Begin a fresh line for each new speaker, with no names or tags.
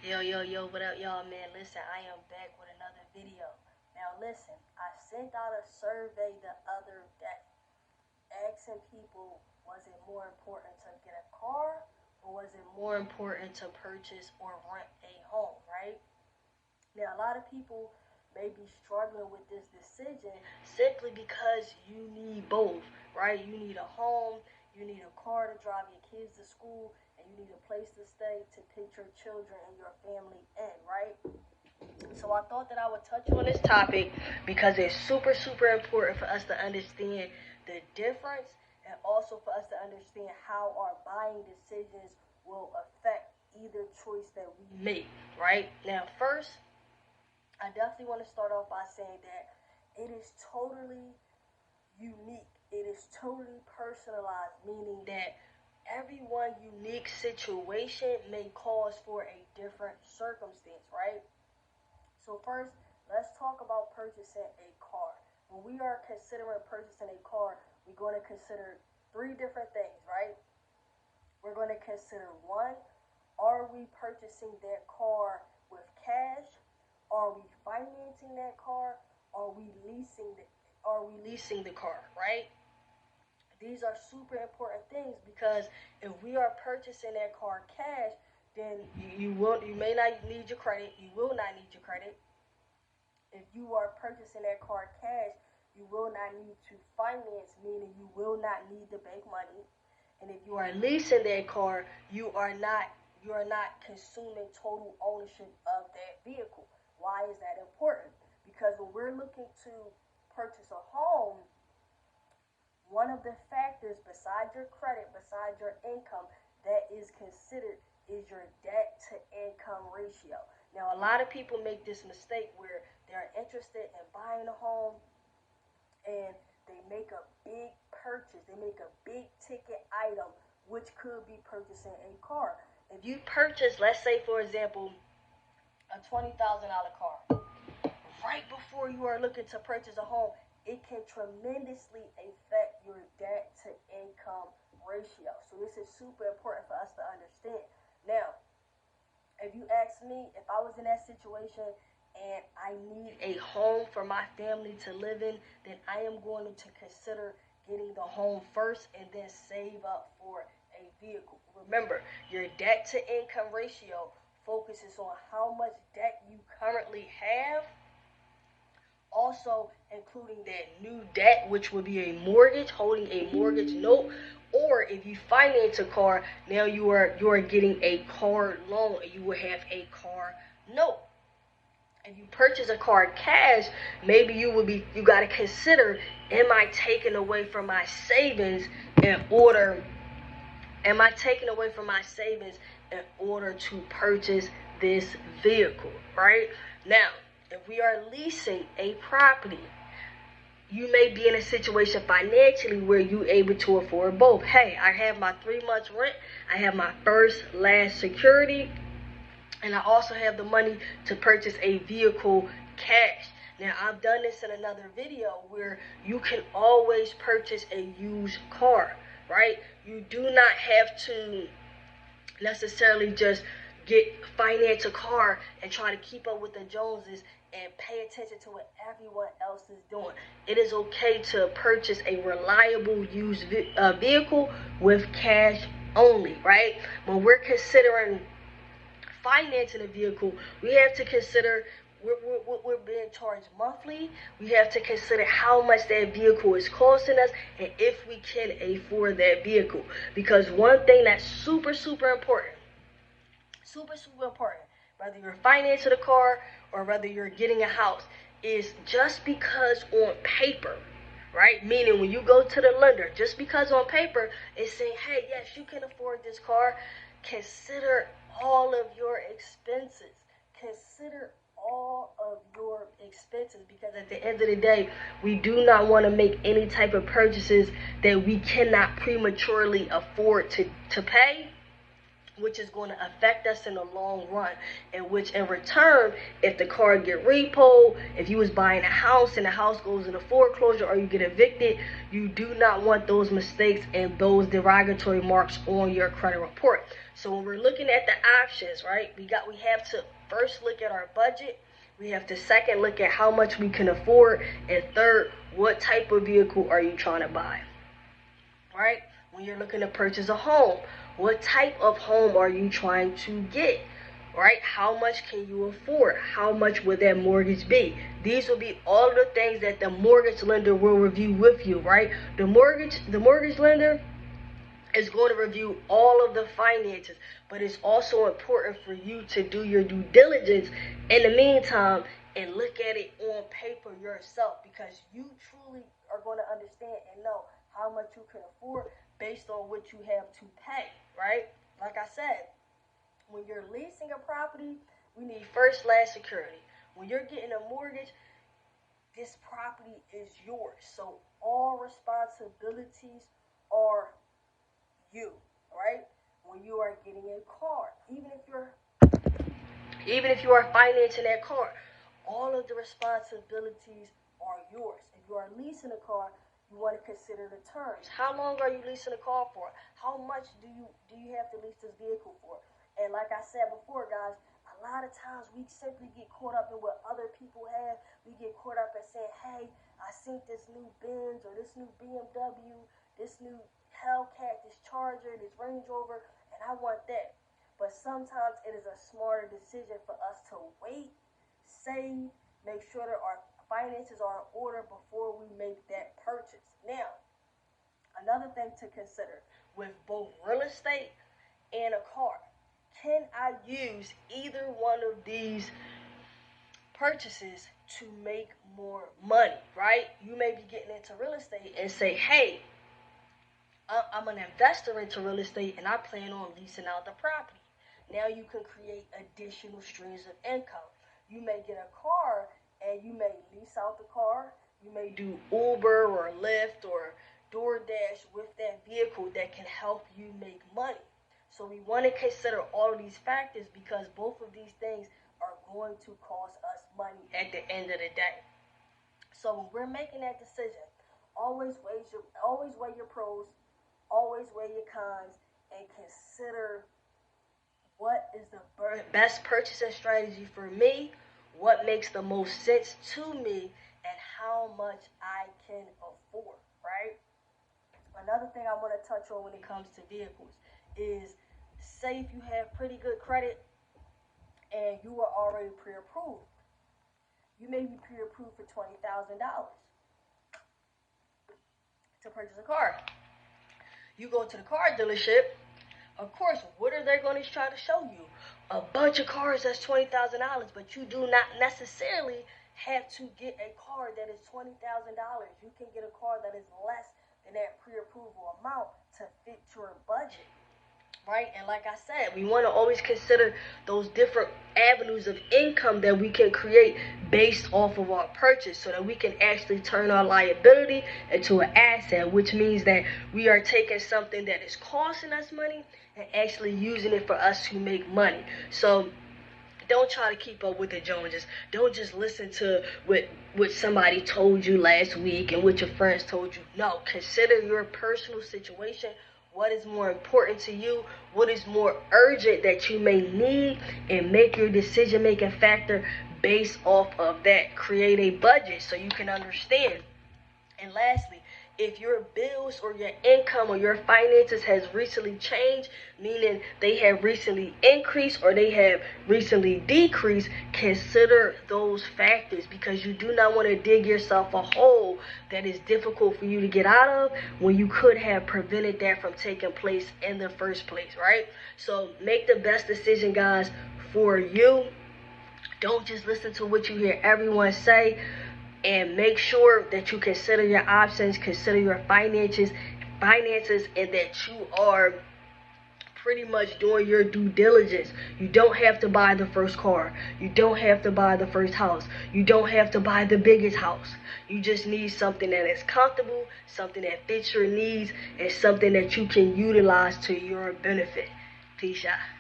Yo, what up, y'all, man? Listen, I am back with another video. Now, listen, I sent out a survey the other day asking people, was it more important to get a car or was it more important to purchase or rent a home, right? Now, a lot of people may be struggling with this decision simply because you need both, right? You need a home, you need a car to drive your kids to school, and you need a place to stay to put your children and your family in, right? So I thought that I would touch on this topic because it's super important for us to understand the difference and also for us to understand how our buying decisions will affect either choice that we make, right? Now, first, I definitely want to start off by saying that it is totally unique. It is totally personalized, meaning that everyone's unique situation may cause for a different circumstance, right? So first, let's talk about purchasing a car. When we are considering purchasing a car, we're going to consider three different things, right? We're going to consider one, are we purchasing that car with cash? Are we financing that car? Are we leasing the car, right? These are super important things because if we are purchasing that car cash, then you may not need your credit. You will not need your credit. If you are purchasing that car cash, you will not need to finance, meaning you will not need the bank money. And if you are leasing that car, you are not consuming total ownership of that vehicle. Why is that important? Because when we're looking to purchase a home, one of the factors besides your credit, besides your income, that is considered is your debt to income ratio. Now, a lot of people make this mistake where they're interested in buying a home and they make a big purchase. They make a big ticket item, which could be purchasing a car. If you purchase, let's say, for example, a $20,000 car, right before you are looking to purchase a home, it can tremendously affect your debt to income ratio. So this is super important for us to understand. Now, if you ask me, if I was in that situation and I need a home for my family to live in, then I am going to consider getting the home first and then save up for a vehicle. Remember, your debt to income ratio focuses on how much debt you currently have, also including that new debt, which would be a mortgage, holding a mortgage note, or if you finance a car, now you are getting a car loan and you will have a car note. If you purchase a car cash, maybe you got to consider, am I taking away from my savings in order to purchase this vehicle, right? Now, if we are leasing a property, you may be in a situation financially where you're able to afford both. Hey, I have my 3 months rent, I have my first, last security, and I also have the money to purchase a vehicle cash. Now, I've done this in another video where you can always purchase a used car, right? You do not have to necessarily just finance a car and try to keep up with the Joneses and pay attention to what everyone else is doing. It is okay to purchase a reliable used vehicle with cash only, right? When we're considering financing a vehicle, we have to consider we're being charged monthly. We have to consider how much that vehicle is costing us and if we can afford that vehicle. Because one thing that's super important, whether you're financing a car or whether you're getting a house, is just because on paper, right? Meaning when you go to the lender, just because on paper it's saying, hey, yes, you can afford this car, consider all of your expenses. Consider all of your expenses, because at the end of the day, we do not want to make any type of purchases that we cannot prematurely afford to pay, which is going to affect us in the long run, and which in return, if the car get repoed, if you was buying a house and the house goes into foreclosure or you get evicted, you do not want those mistakes and those derogatory marks on your credit report. So when we're looking at the options, right, we have to first look at our budget. We have to second look at how much we can afford, and third, what type of vehicle are you trying to buy? Right? When you're looking to purchase a home, what type of home are you trying to get? Right? How much can you afford? How much would that mortgage be? These will be all of the things that the mortgage lender will review with you, right? The mortgage lender is going to review all of the finances, but it's also important for you to do your due diligence in the meantime and look at it on paper yourself, because you truly are going to understand and know how much you can afford based on what you have to pay, right? Like I said, when you're leasing a property, we need first, last security. When you're getting a mortgage, this property is yours. So all responsibilities are you, right? When you are getting a car, even if you are financing that car, all of the responsibilities are yours. If you are leasing a car, you want to consider the terms. How long are you leasing a car for? How much do you have to lease this vehicle for? And like I said before, guys, a lot of times we simply get caught up in what other people have. We get caught up in saying, hey, I seen this new Benz or this new BMW, this new Hellcat, this Charger, this Range Rover, and I want that. But sometimes it is a smarter decision for us to wait, save, make sure that our finances are in order before we make that purchase. Now, another thing to consider with both real estate and a car, can I use either one of these purchases to make more money, right? You may be getting into real estate and say, hey, I'm an investor into real estate and I plan on leasing out the property. Now you can create additional streams of income. You may get a car and you may lease out the car. You may do Uber or Lyft or DoorDash with that vehicle that can help you make money. So we want to consider all of these factors because both of these things are going to cost us money at the end of the day. So when we're making that decision, always weigh your pros, always weigh your cons, and consider what is the best purchasing strategy for me, what makes the most sense to me, and how much I can afford, right? Another thing I want to touch on when it comes to vehicles is, say if you have pretty good credit and you are already pre-approved. You may be pre-approved for $20,000 to purchase a car. You go to the car dealership. Of course, what are they going to try to show you? A bunch of cars that's $20,000, but you do not necessarily have to get a car that is $20,000. You can get a car that is less than that pre-approval amount to fit your budget, right? And like I said, we want to always consider those different avenues of income that we can create based off of our purchase so that we can actually turn our liability into an asset, which means that we are taking something that is costing us money and actually using it for us to make money. So don't try to keep up with the Joneses. Don't just listen to what somebody told you last week and what your friends told you. No, consider your personal situation. What is more important to you? What is more urgent that you may need? And make your decision-making factor based off of that. Create a budget so you can understand. And lastly, if your bills or your income or your finances has recently changed, meaning they have recently increased or they have recently decreased, consider those factors because you do not want to dig yourself a hole that is difficult for you to get out of when you could have prevented that from taking place in the first place, right? So make the best decision, guys, for you. Don't just listen to what you hear everyone say. And make sure that you consider your options, consider your finances, and that you are pretty much doing your due diligence. You don't have to buy the first car. You don't have to buy the first house. You don't have to buy the biggest house. You just need something that is comfortable, something that fits your needs, and something that you can utilize to your benefit. Peace out.